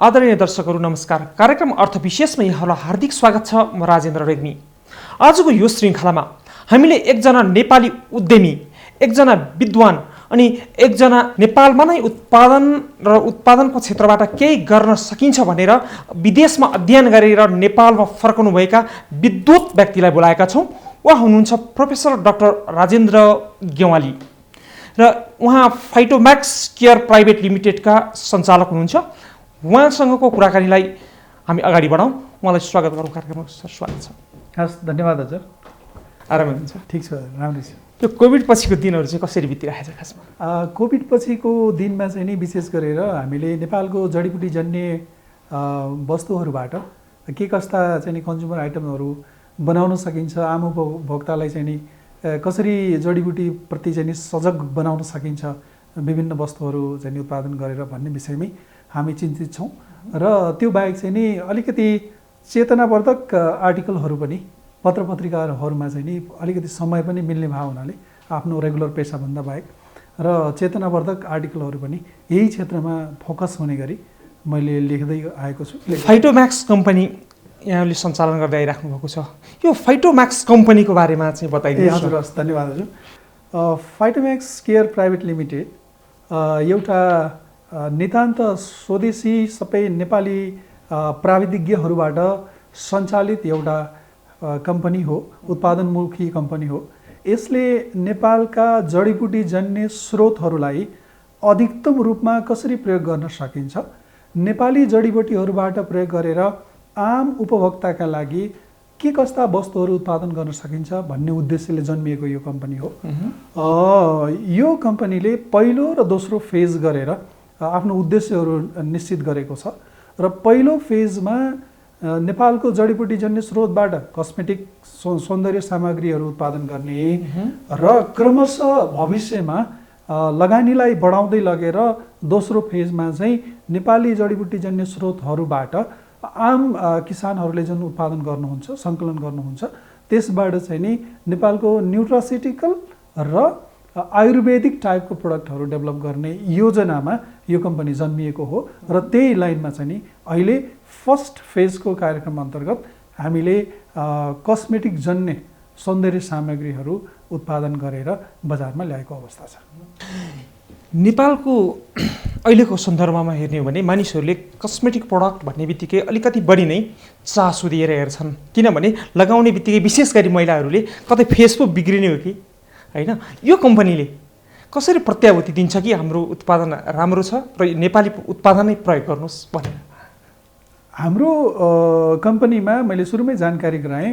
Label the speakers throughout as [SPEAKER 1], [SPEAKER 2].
[SPEAKER 1] आदरणीय दर्शकहरू नमस्कार। कार्यक्रम अर्थ विशेषमा यहाँलाई हार्दिक स्वागत छ। म राजेन्द्र रेग्मी। आजको यो श्रृङ्खलामा हामीले एकजना नेपाली उद्यमी, एकजना विद्वान अनि एकजना नेपालमा नै उत्पादनको क्षेत्रबाट केही गर्न सकिन्छ भनेर विदेशमा अध्ययन गरेर नेपालमा फर्कनुभएका विद्वत व्यक्तिलाई बोलाएका छौँ। उहाँ हुनुहुन्छ प्रोफेसर डाक्टर राजेन्द्र गेवाली र उहाँ फाइटोम्याक्स केयर प्राइभेट लिमिटेडका सञ्चालक हुनुहुन्छ। उहाँसँगको कुराकानीलाई हामी अगाडि बढाउँ। उहाँलाई स्वागत गरौँ कार्यक्रममा। सर स्वागत छ।
[SPEAKER 2] हस्, धन्यवाद हजुर।
[SPEAKER 1] आरामै हुनुहुन्छ?
[SPEAKER 2] ठिक छ, राम्रै छ।
[SPEAKER 1] त्यो कोभिड पछिको दिनहरू चाहिँ कसरी बितिरहेको छ खासमा?
[SPEAKER 2] कोभिड पछिको दिनमा चाहिँ नि विशेष गरेर हामीले नेपालको जडीबुटी जन्य वस्तुहरूबाट के कस्ता चाहिँ नि कन्ज्युमर आइटमहरू बनाउन सकिन्छ, आम उपभोक्तालाई चाहिँ नि कसरी जडीबुटीप्रति चाहिँ नि सजग बनाउन सकिन्छ, विभिन्न वस्तुहरू चाहिँ नि उत्पादन गरेर भन्ने विषयमै हामी चिन्तित छौँ। र त्यो बाहेक चाहिँ नि अलिकति चेतनावर्धक आर्टिकलहरू पनि पत्र पत्रिकाहरूमा चाहिँ नि अलिकति समय पनि मिल्ने भाव हुनाले आफ्नो रेगुलर पेसाभन्दा बाहेक र चेतनावर्धक आर्टिकलहरू पनि यही क्षेत्रमा फोकस हुने गरी मैले लेख्दै आएको छु।
[SPEAKER 1] फाइटोम्याक्स कम्पनी यहाँले सञ्चालन गर्दै आइराख्नु भएको छ। यो फाइटोम्याक्स कम्पनीको बारेमा चाहिँ बताइदिनुहोस्।
[SPEAKER 2] हजुर, हस्, धन्यवाद हजुर। फाइटोम्याक्स केयर प्राइभेट लिमिटेड एउटा नितान्त स्वदेशी सबै नेपाली प्राविधिज्ञहरूबाट सञ्चालित एउटा कम्पनी हो, उत्पादनमुखी कम्पनी हो। यसले नेपालका जडीबुटी जन्य स्रोतहरूलाई अधिकतम रूपमा कसरी प्रयोग गर्न सकिन्छ, नेपाली जडीबुटीहरूबाट प्रयोग गरेर आम उपभोक्ताका लागि के कस्ता वस्तुहरू उत्पादन गर्न सकिन्छ भन्ने उद्देश्यले जन्मिएको यो कम्पनी हो। यो कम्पनीले पहिलो र दोस्रो फेज गरेर आफ्नो उद्देश्यहरू निश्चित गरेको छ। र पहिलो फेजमा नेपालको जडीबुटी जन्य स्रोतबाट कस्मेटिक सौन्दर्य सामग्रीहरू उत्पादन गर्ने र क्रमशः भविष्यमा लगानीलाई बढाउँदै लगेर दोस्रो फेजमा चाहिँ नेपाली जडीबुटी जन्य स्रोतहरूबाट आम किसानहरूले जुन उत्पादन गर्नुहुन्छ, सङ्कलन गर्नुहुन्छ, त्यसबाट चाहिँ नि नेपालको न्युट्रासिटिकल र आयुर्वेदिक टाइपको प्रोडक्टहरू डेभलप गर्ने योजनामा यो कम्पनी जन्मिएको हो। र त्यही लाइनमा चाहिँ नि अहिले फर्स्ट फेजको कार्यक्रम अन्तर्गत हामीले कस्मेटिक जन्य सौन्दर्य सामग्रीहरू उत्पादन गरेर बजारमा ल्याएको अवस्था छ।
[SPEAKER 1] नेपालको अहिलेको सन्दर्भमा हेर्ने हो भने मानिसहरूले कस्मेटिक प्रडक्ट भन्ने बित्तिकै अलिकति बढी नै चासो दिएर हेर्छन्। किनभने लगाउने बित्तिकै विशेष गरी महिलाहरूले कतै फेस पो बिग्रिने हो कि होइन। यो कम्पनीले कसरी प्रत्याभूति दिन्छ कि हाम्रो उत्पादन राम्रो छ र नेपाली उत्पादनै प्रयोग गर्नुहोस् भनेर?
[SPEAKER 2] हाम्रो कम्पनीमा मैले सुरुमै जानकारी गराएँ,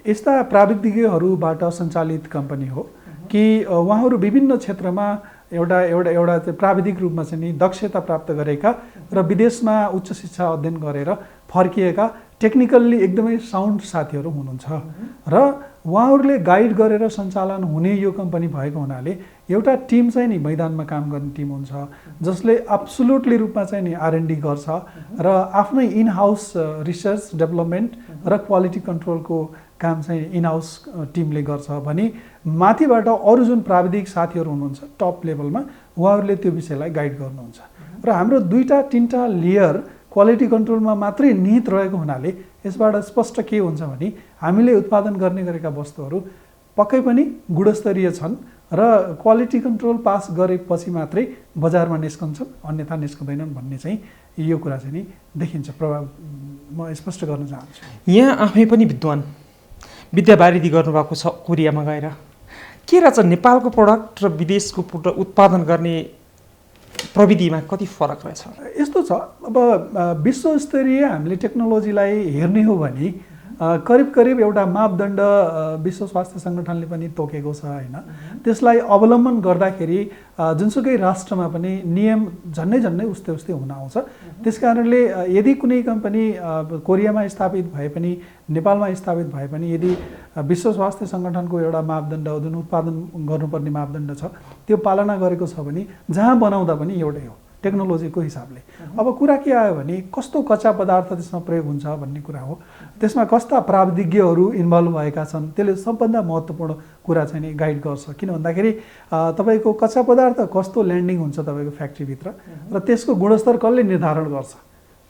[SPEAKER 2] यस्ता प्राविधिज्ञहरूबाट सञ्चालित कम्पनी हो कि उहाँहरू विभिन्न क्षेत्रमा एउटा प्राविधिक रूपमा चाहिँ नि दक्षता प्राप्त गरेका र विदेशमा उच्च शिक्षा अध्ययन गरेर फर्किएका टेक्निकल्ली एकदमै साउन्ड साथीहरू हुनुहुन्छ। र उहाँहरूले गाइड गरेर सञ्चालन हुने यो कम्पनी भएको हुनाले एउटा टिम चाहिँ नि मैदानमा काम गर्ने टिम हुन्छ, जसले एब्सोल्युटली रूपमा चाहिँ नि R&D गर्छ र आफ्नै इन हाउस रिसर्च डेभलपमेन्ट र क्वालिटी कन्ट्रोलको काम चाहिँ इन हाउस टिमले गर्छ भने माथिबाट अरू जुन प्राविधिक साथीहरू हुनुहुन्छ टप लेभलमा, उहाँहरूले त्यो विषयलाई गाइड गर्नुहुन्छ। र हाम्रो 2-3टा लेयर क्वालिटी कन्ट्रोलमा मात्रै निहित रहेको हुनाले यसबाट स्पष्ट के हुन्छ भने हामीले उत्पादन गर्ने गरेका वस्तुहरू पक्कै पनि गुणस्तरीय छन् र क्वालिटी कन्ट्रोल पास गरेपछि मात्रै बजारमा निस्कन्छन्, अन्यथा निस्कँदैनन् भन्ने चाहिँ यो कुरा चाहिँ नि देखिन्छ। म स्पष्ट गर्न चाहन्छु।
[SPEAKER 1] यहाँ आफै पनि विद्वान विद्यावारिधि गर्नुभएको छ कोरियामा गएर। के रहेछ नेपालको प्रडक्ट र विदेशको उत्पादन गर्ने प्रविधिमा कति फरक रहेछ?
[SPEAKER 2] यस्तो छ, अब विश्वस्तरीय हामीले टेक्नोलोजीलाई हेर्ने हो भने करिब एउटा मापदण्ड विश्व स्वास्थ्य सङ्गठनले पनि तोकेको छ होइन। त्यसलाई अवलम्बन गर्दाखेरि जुनसुकै राष्ट्रमा पनि नियम झन्डै उस्तै हुन आउँछ। त्यस कारणले यदि कुनै कम्पनी कोरियामा स्थापित भए पनि नेपालमा स्थापित भए पनि यदि विश्व स्वास्थ्य सङ्गठनको एउटा मापदण्ड जुन उत्पादन गर्नुपर्ने मापदण्ड छ त्यो पालना गरेको छ भने जहाँ बनाउँदा पनि एउटै हो टेक्नोलोजीको हिसाबले। अब कुरा के आयो भने कस्तो कच्चा पदार्थ त्यसमा प्रयोग हुन्छ भन्ने कुरा हो। त्यसमा कस्ता प्राविधिज्ञहरू इन्भल्भ भएका छन् त्यसले सबभन्दा महत्त्वपूर्ण कुरा चाहिँ नि गाइड गर्छ। किन भन्दाखेरि तपाईँको कच्चा पदार्थ कस्तो ल्यान्डिङ हुन्छ तपाईँको फ्याक्ट्रीभित्र र त्यसको गुणस्तर कसले निर्धारण गर्छ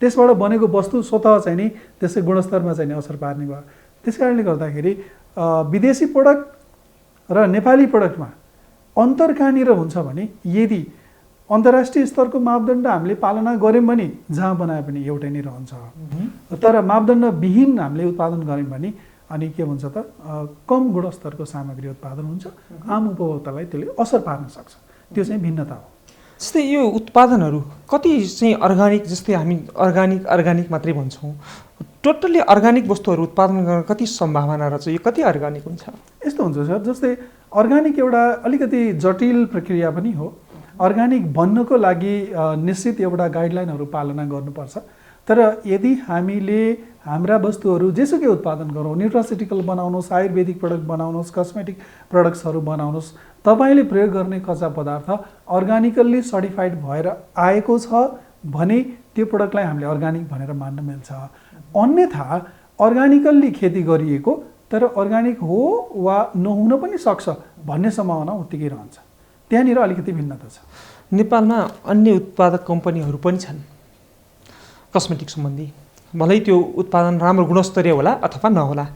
[SPEAKER 2] त्यसबाट बनेको वस्तु स्वतः चाहिँ नि त्यसै गुणस्तरमा चाहिँ नि असर पार्ने भयो। त्यस कारणले गर्दाखेरि विदेशी प्रडक्ट र नेपाली प्रडक्टमा अन्तर कहाँनिर हुन्छ भने यदि अन्तर्राष्ट्रिय स्तरको मापदण्ड हामीले पालना गऱ्यौँ भने जहाँ बनाए पनि एउटै नै रहन्छ, तर मापदण्डविहीन हामीले उत्पादन गऱ्यौँ भने अनि के हुन्छ त कम गुणस्तरको सामग्री उत्पादन हुन्छ, आम उपभोक्तालाई त्यसले असर पार्न सक्छ। त्यो चाहिँ भिन्नता हो।
[SPEAKER 1] जस्तै यो उत्पादनहरू कति चाहिँ अर्ग्यानिक, जस्तै हामी अर्ग्यानिक मात्रै भन्छौँ, टोटल्ली अर्ग्यानिक वस्तुहरू उत्पादन गर्न कति सम्भावना रहेछ, यो कति अर्ग्यानिक हुन्छ?
[SPEAKER 2] यस्तो हुन्छ सर, जस्तै अर्ग्यानिक एउटा अलिकति जटिल प्रक्रिया पनि हो। अर्ग्यानिक बन्नको लागि निश्चित एउटा गाइडलाइनहरू पालना गर्नुपर्छ। तर यदि हामीले हाम्रा वस्तुहरू जेसुकै उत्पादन गरौँ, न्युट्रासिटिकल बनाउनुहोस्, आयुर्वेदिक प्रडक्ट बनाउनुहोस्, कस्मेटिक प्रडक्ट्सहरू बनाउनुहोस्, तपाईँले प्रयोग गर्ने कच्चा पदार्थ अर्ग्यानिकल्ली सर्टिफाइड भएर आएको छ भने त्यो प्रडक्टलाई हामीले अर्ग्यानिक भनेर मान्न मिल्छ। अन्यथा अर्ग्यानिकल्ली खेती गरिएको तर अर्ग्यानिक हो वा नहुन पनि सक्छ भन्ने सम्भावना उत्तिकै रहन्छ। त्यहाँनिर अलिकति भिन्नता छ।
[SPEAKER 1] नेपालमा अन्य उत्पादक कम्पनीहरू पनि छन् कस्मेटिक सम्बन्धी, भलै त्यो उत्पादन राम्रो गुणस्तरीय होला अथवा नहोला।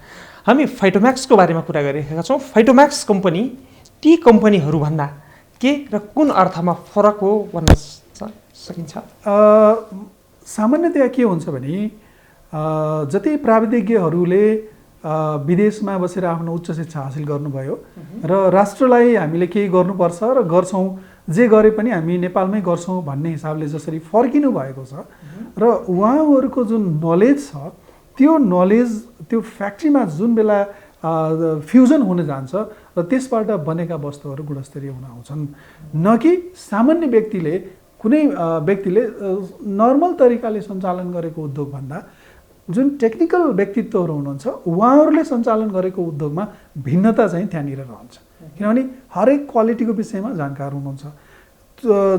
[SPEAKER 1] हामी फाइटोम्याक्सको बारेमा कुरा गरिरहेका छौँ। फाइटोम्याक्स कम्पनी ती कम्पनीहरूभन्दा के र कुन अर्थमा फरक हो भन्न सकिन्छ?
[SPEAKER 2] सामान्यतया के हुन्छ भने जति प्राविधिज्ञहरूले विदेशमा बसेर आफ्नो उच्च शिक्षा हासिल गर्नुभयो र राष्ट्रलाई हामीले केही गर्नुपर्छ र गर्छौँ, जे गरे पनि हामी नेपालमै गर्छौँ भन्ने हिसाबले जसरी फर्किनु भएको छ र उहाँहरूको जुन नलेज छ त्यो नलेज त्यो फ्याक्ट्रीमा जुन बेला फ्युजन हुन जान्छ र त्यसबाट बनेका वस्तुहरू गुणस्तरीय हुन आउँछन्। न कि सामान्य व्यक्तिले, कुनै व्यक्तिले नर्मल तरिकाले सञ्चालन गरेको उद्योगभन्दा जुन टेक्निकल व्यक्तित्वहरू हुनुहुन्छ उहाँहरूले सञ्चालन गरेको उद्योगमा भिन्नता चाहिँ त्यहाँनिर रहन्छ। किनभने हरेक क्वालिटीको विषयमा जानकार हुनुहुन्छ।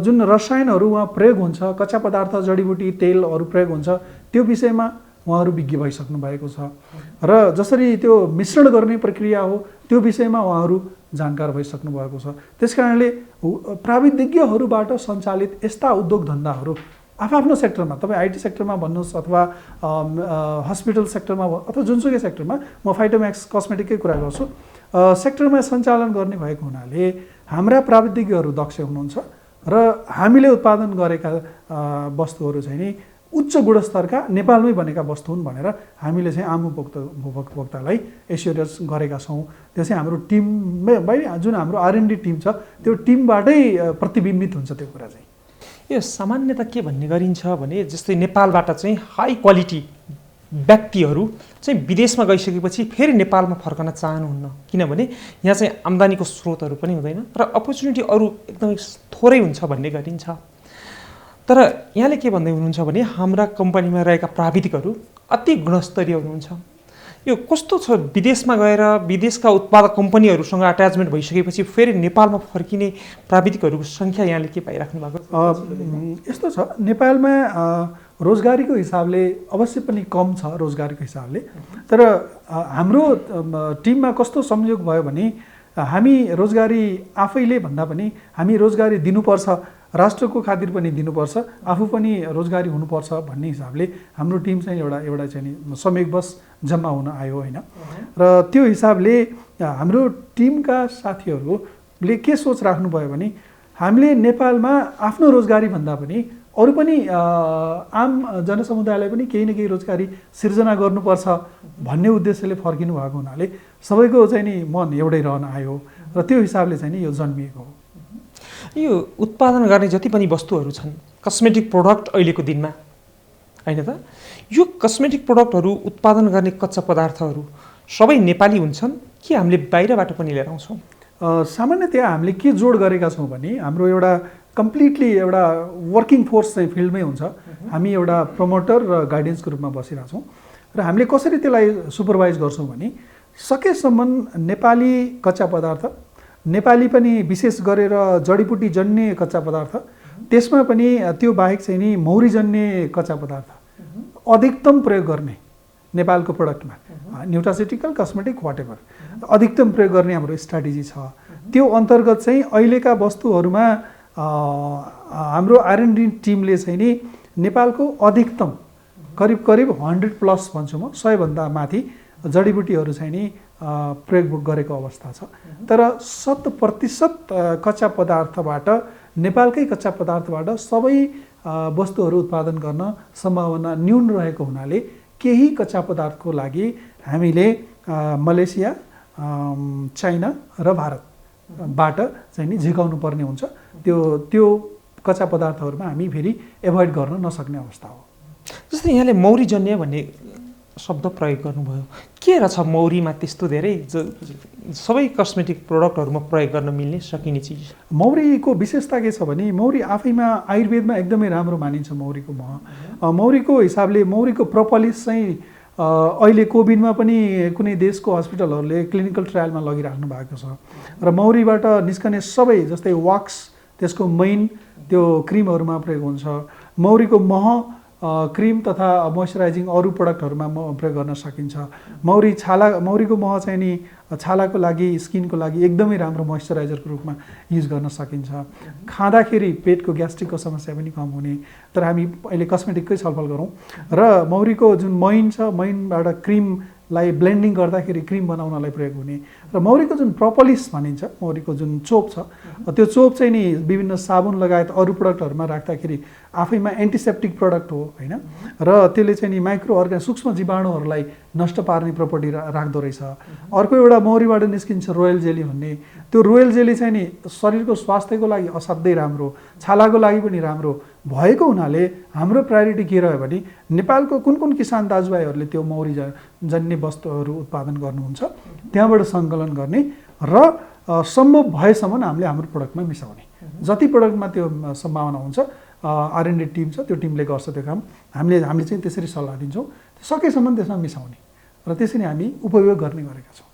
[SPEAKER 2] जुन रसायनहरू उहाँ प्रयोग हुन्छ, कच्चा पदार्थ, जडीबुटी, तेलहरू प्रयोग हुन्छ, त्यो विषयमा उहाँहरू विज्ञ भइसक्नु भएको छ र जसरी त्यो मिश्रण गर्ने प्रक्रिया हो त्यो विषयमा उहाँहरू जानकार भइसक्नु भएको छ। त्यस कारणले प्राविधिज्ञहरूबाट सञ्चालित यस्ता उद्योग धन्दाहरू आफ्नो सेक्टरमा, तपाईँ आइटी सेक्टरमा भन्नुहोस् अथवा हस्पिटल सेक्टरमा अथवा जुनसुकै सेक्टरमा, म फाइटोम्याक्स कस्मेटिककै कुरा गर्छु, सेक्टरमा सञ्चालन गर्ने भएको हुनाले हाम्रा प्राविधिज्ञहरू दक्ष हुनुहुन्छ र हामीले उत्पादन गरेका वस्तुहरू चाहिँ नि उच्च गुणस्तरका नेपालमै बनेका वस्तु हुन् भनेर हामीले चाहिँ आम उपभोक्तालाई एस्योरेन्स गरेका छौँ। त्यो चाहिँ हाम्रो टिममै, जुन हाम्रो R&D टिम छ त्यो टिमबाटै प्रतिबिम्बित हुन्छ त्यो कुरा चाहिँ।
[SPEAKER 1] यो सामान्यतः के भन्ने गरिन्छ भने जस्तै नेपालबाट चाहिँ हाई क्वालिटी व्यक्तिहरू चाहिँ विदेशमा गइसकेपछि फेरि नेपालमा फर्कन चाहनुहुन्न, किनभने यहाँ चाहिँ आम्दानीको स्रोतहरू पनि हुँदैन र अपर्च्युनिटी अरू एकदमै थोरै हुन्छ भन्ने गरिन्छ। तर यहाँले के भन्दै हुनुहुन्छ भने हाम्रा कम्पनीमा रहेका प्राविधिकहरू अति गुणस्तरीय हुनुहुन्छ। यो कस्तो छ? विदेशमा गएर विदेशका उत्पादक कम्पनीहरूसँग अट्याचमेन्ट भइसकेपछि फेरि नेपालमा फर्किने प्राविधिकहरूको सङ्ख्या यहाँले के पाइराख्नु भएको?
[SPEAKER 2] यस्तो छ, नेपालमा रोजगारीको हिसाबले अवश्य पनि कम छ रोजगारीको हिसाबले। तर हाम्रो टिममा कस्तो संयोग भयो भने हामी रोजगारी आफैले भन्दा पनि हामी रोजगारी दिनुपर्छ, राष्ट्रको खातिर पनि दिनुपर्छ, आफू पनि रोजगारी हुनुपर्छ भन्ने हिसाबले हाम्रो टिम चाहिँ एउटा चाहिँ नि संयोगवश जम्मा हुन आयो होइन। र त्यो हिसाबले हाम्रो टिमका साथीहरूले के सोच राख्नुभयो भने हामीले नेपालमा आफ्नो रोजगारी भन्दा पनि अरू पनि आम जनसमुदायलाई पनि केही न केही रोजगारी सिर्जना गर्नुपर्छ भन्ने उद्देश्यले फर्किनु भएको हुनाले सबैको चाहिँ नि मन एउटै रहन आयो र त्यो हिसाबले चाहिँ नि यो जन्मिएको हो।
[SPEAKER 1] यो उत्पादन गर्ने जति पनि वस्तुहरू छन् कस्मेटिक प्रोडक्ट अहिलेको दिनमा होइन त, यो कस्मेटिक प्रोडक्टहरू उत्पादन गर्ने कच्चा पदार्थहरू सबै नेपाली हुन्छन् कि हामीले बाहिरबाट पनि लिएर आउँछौँ?
[SPEAKER 2] सामान्यतया हामीले के जोड गरेका छौँ भने हाम्रो एउटा कम्प्लिटली एउटा वर्किङ फोर्स चाहिँ फिल्डमै हुन्छ। हामी एउटा प्रमोटर र गाइडेन्सको रूपमा बसिरहेछौँ र हामीले कसरी त्यसलाई सुपरभाइज गर्छौँ भने सकेसम्म नेपाली कच्चा पदार्थ, नेपाली पनि विशेष गरेर जडीबुटी जन्य कच्चा पदार्थ, त्यसमा पनि त्यो बाहेक चाहिँ नि मौरी जन्य कच्चा पदार्थ अधिकतम प्रयोग गर्ने नेपालको प्रडक्टमा, न्युट्रासिटिकल, कस्मेटिक, वाटेभर अधिकतम प्रयोग गर्ने हाम्रो स्ट्राटेजी छ। त्यो अन्तर्गत चाहिँ अहिलेका वस्तुहरूमा हाम्रो R&D टिमले चाहिँ नि नेपालको अधिकतम करिब करिब 100+ भन्छु म, 100भन्दा माथि जडीबुटीहरू चाहिँ नि प्रयोग गरेको अवस्था छ। तर 100% कच्चा पदार्थबाट, नेपालकै कच्चा पदार्थबाट सबै वस्तुहरू उत्पादन गर्न सम्भावना न्यून रहेको हुनाले केही कच्चा पदार्थको लागि हामीले मलेसिया, चाइना र भारतबाट चाहिँ नि झिकाउनु पर्ने हुन्छ। त्यो कच्चा पदार्थहरूमा हामी फेरि एभोइड गर्न नसक्ने अवस्था हो।
[SPEAKER 1] जस्तै यहाँले मौरीजन्य भन्ने शब्द प्रयोग गर्नुभयो, के रहेछ मौरीमा त्यस्तो धेरै सबै कस्मेटिक प्रोडक्टहरूमा प्रयोग गर्न मिल्ने सकिने चिज?
[SPEAKER 2] मौरीको विशेषता के छ भने मौरी आफैमा आयुर्वेदमा एकदमै राम्रो मानिन्छ। मौरीको मह, मौरीको हिसाबले मौरीको प्रोपोलिस चाहिँ अहिले कोभिडमा पनि कुनै देशको हस्पिटलहरूले क्लिनिकल ट्रायलमा लगिराख्नु भएको छ। र मौरीबाट निस्कने सबै जस्तै वाक्स, त्यसको मैन, त्यो क्रिमहरूमा प्रयोग हुन्छ। मौरीको मह क्रिम तथा मोइस्चराइजिङ अरू प्रडक्टहरूमा प्रयोग गर्न सकिन्छ। मौरीको मह चाहिँ नि छालाको लागि, स्किनको लागि एकदमै राम्रो मोइस्चराइजरको रूपमा युज गर्न सकिन्छ। खाँदाखेरि पेटको ग्यास्ट्रिकको समस्या पनि कम हुने। तर हामी अहिले कस्मेटिककै छलफल गरौँ र मौरीको जुन मैन छ, मैनबाट क्रिमलाई ब्लेन्डिङ गर्दाखेरि क्रिम बनाउनलाई प्रयोग हुने। र मौरीको जुन प्रोपोलिस भनिन्छ, मौरीको जुन चोप छ, त्यो चोप चाहिँ नि विभिन्न साबुन लगायत अरू प्रडक्टहरूमा राख्दाखेरि आफैमा एन्टिसेप्टिक प्रडक्ट हो होइन, र त्यसले चाहिँ नि माइक्रो अर्गान सूक्ष्म जीवाणुहरूलाई नष्ट पार्ने प्रपर्टी राख्दो रहेछ। अर्को एउटा मौरीबाट निस्किन्छ रोयल जेली भन्ने। त्यो रोयल जेली चाहिँ नि शरीरको स्वास्थ्यको लागि असाध्यै राम्रो, छालाको लागि पनि राम्रो भएको हुनाले हाम्रो प्रायोरिटी के रह्यो भने नेपालको कुन कुन किसान दाजुभाइहरूले त्यो मौरी जन्य वस्तुहरू उत्पादन गर्नुहुन्छ त्यहाँबाट सङ्कलन गर्ने र सम्भव भएसम्म हामीले हाम्रो प्रडक्टमा मिसाउने। जति प्रडक्टमा त्यो सम्भावना हुन्छ, R&D टिम छ, त्यो टिमले गर्छ त्यो काम। हामीले चाहिँ त्यसरी सल्लाह दिन्छौँ, सकेसम्म त्यसमा मिसाउने र त्यसरी हामी उपयोग गर्ने गरेका छौँ।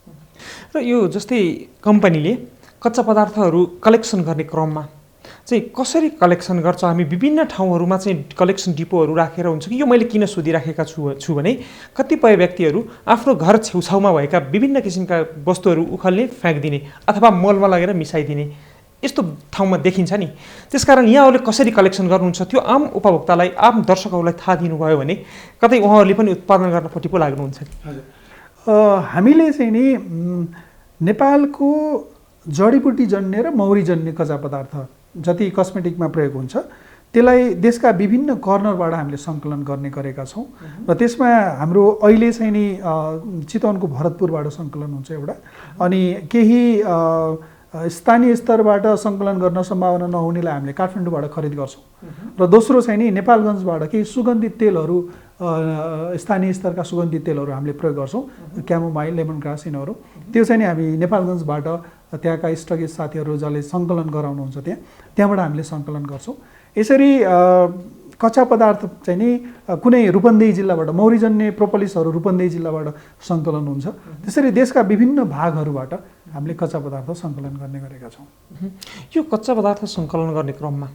[SPEAKER 1] र यो जस्तै कम्पनीले कच्चा पदार्थहरू कलेक्सन गर्ने क्रममा चाहिँ कसरी कलेक्सन गर्छ? हामी विभिन्न ठाउँहरूमा चाहिँ कलेक्सन डिपोहरू राखेर हुन्छ कि यो मैले किन सोधिराखेका छु भने कतिपय व्यक्तिहरू आफ्नो घर छेउछाउमा भएका विभिन्न किसिमका वस्तुहरू उखाल्ने, फ्याँकिदिने अथवा मलमा लगेर मिसाइदिने यस्तो ठाउँमा देखिन्छ नि। त्यसकारण यहाँहरूले कसरी कलेक्सन गर्नुहुन्छ त्यो आम उपभोक्तालाई, आम दर्शकहरूलाई थाहा दिनुभयो भने कतै उहाँहरूले पनि उत्पादन गर्नपट्टि पो लाग्नुहुन्छ कि?
[SPEAKER 2] हामीले चाहिँ नि नेपालको जडीबुटी जन्य र मौरी जन्य कच्चा पदार्थ जति कस्मेटिकमा प्रयोग हुन्छ त्यसलाई देशका विभिन्न कर्नरबाट हामीले सङ्कलन गर्ने गरेका छौँ। र त्यसमा हाम्रो अहिले चाहिँ नि चितवनको भरतपुरबाट सङ्कलन हुन्छ एउटा, अनि केही स्थानीय स्तरबाट सङ्कलन गर्न सम्भावना नहुनेलाई हामीले काठमाडौँबाट खरिद गर्छौँ। र दोस्रो चाहिँ नि नेपालगञ्जबाट केही सुगन्धित तेलहरू, स्थानीय स्तरका सुगन्धित तेलहरू हामीले प्रयोग गर्छौँ, क्यामोमाइल, लेमन ग्रास यिनीहरू। त्यो चाहिँ नि हामी नेपालगञ्जबाट त्यहाँका स्टकिस्ट साथीहरू जसले सङ्कलन गराउनुहुन्छ त्यहाँबाट हामीले सङ्कलन गर्छौँ। यसरी कच्चा पदार्थ चाहिँ नि कुनै रूपन्देही जिल्लाबाट, मौरीजन्य प्रोपोलिसहरू रूपन्देही जिल्लाबाट सङ्कलन हुन्छ। त्यसरी देशका विभिन्न भागहरूबाट हामीले कच्चा पदार्थ सङ्कलन गर्ने गरेका छौँ।
[SPEAKER 1] यो कच्चा पदार्थ सङ्कलन गर्ने क्रममा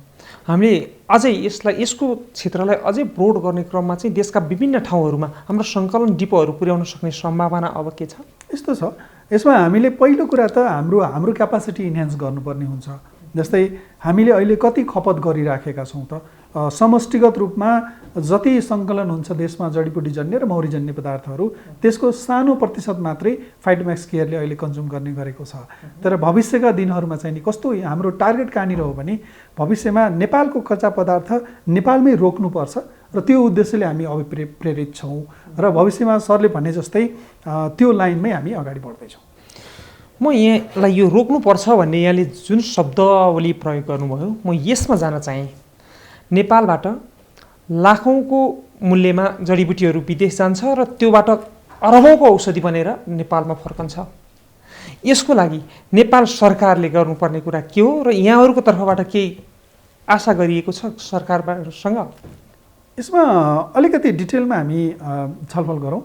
[SPEAKER 1] हामीले अझै यसको क्षेत्रलाई अझै ब्रोड गर्ने क्रममा चाहिँ देशका विभिन्न ठाउँहरूमा हाम्रो सङ्कलन डिपोहरू पुर्याउन सक्ने सम्भावना अब के छ?
[SPEAKER 2] यस्तो छ, यसमा हामीले पहिलो कुरा त हाम्रो क्यापासिटी इन्हान्स गर्नुपर्ने हुन्छ। जस्तै हामीले अहिले कति खपत गरिराखेका छौँ त? समष्टिगत रूपमा जति सङ्कलन हुन्छ देशमा जडीबुटी जन्य र मौरीजन्य पदार्थहरू, त्यसको सानो प्रतिशत मात्रै फाइटोम्याक्स केयरले अहिले कन्ज्युम गर्ने गरेको छ। तर भविष्यका दिनहरूमा चाहिँ नि कस्तो हाम्रो टार्गेट कहाँनिर हो भने भविष्यमा नेपालको कच्चा पदार्थ नेपालमै रोक्नुपर्छ र त्यो उद्देश्यले हामी अभिप्रेरित छौँ र भविष्यमा सरले भने जस्तै त्यो लाइनमै हामी अगाडि बढ्दैछौँ।
[SPEAKER 1] म यहाँलाई यो रोक्नुपर्छ भन्ने यहाँले जुन शब्दावली प्रयोग गर्नुभयो, म यसमा जान चाहेँ। नेपालबाट लाखौँको मूल्यमा जडीबुटीहरू विदेश जान्छ र त्योबाट अरबौँको औषधि बनेर नेपालमा फर्कन्छ। यसको लागि नेपाल सरकारले गर्नुपर्ने कुरा के हो र यहाँहरूको तर्फबाट केही आशा गरिएको छ सरकारसँग?
[SPEAKER 2] यसमा अलिकति डिटेलमा हामी छलफल गरौँ।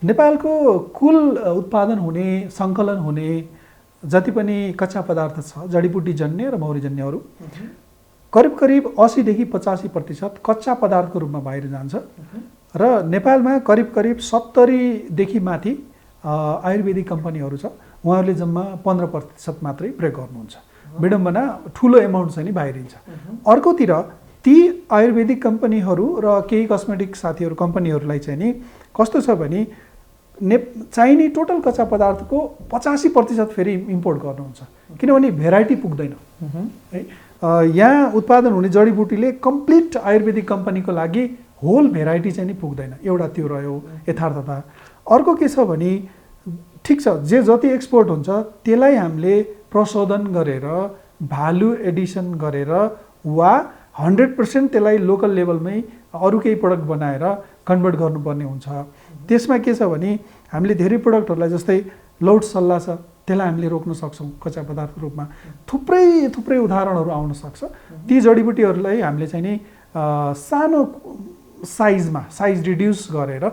[SPEAKER 2] नेपालको कुल उत्पादन हुने, सङ्कलन हुने जति पनि कच्चा पदार्थ छ जडीबुटी जन्य र मौरीजन्यहरू, करिब करिब 80 देखि 85% कच्चा पदार्थको रूपमा बाहिर जान्छ र नेपालमा करिब करिब 70 देखि माथि आयुर्वेदिक कम्पनीहरू छ, उहाँहरूले जम्मा 15% मात्रै प्रयोग गर्नुहुन्छ। विडम्बना ठुलो एमाउन्ट चाहिँ नि बाहिरिन्छ। अर्कोतिर ती आयुर्वेदिक कम्पनीहरू र केही कस्मेटिक साथीहरू कम्पनीहरूलाई चाहिँ नि कस्तो छ भने चाहिने टोटल कच्चा पदार्थको 85% फेरि इम्पोर्ट गर्नुहुन्छ, किनभने भेराइटी पुग्दैन है। यहाँ उत्पादन हुने जडीबुटीले कम्प्लिट आयुर्वेदिक कम्पनीको लागि होल भेराइटी चाहिँ नि पुग्दैन। एउटा त्यो रह्यो यथार्थता। अर्को के छ भने ठिक छ, जे जति एक्सपोर्ट हुन्छ त्यसलाई हामीले प्रशोधन गरेर भ्यालु एडिसन गरेर वा 100% त्यसलाई लोकल लेभलमै अरू केही प्रडक्ट बनाएर कन्भर्ट गर्नुपर्ने हुन्छ। त्यसमा के छ भने हामीले धेरै प्रडक्टहरूलाई जस्तै लौट सल्ला छ, त्यसलाई हामीले रोक्न सक्छौँ कच्चा पदार्थको रूपमा। थुप्रै उदाहरणहरू आउन सक्छ। ती जडीबुटीहरूलाई हामीले चाहिँ नि सानो साइजमा साइज रिड्युस गरेर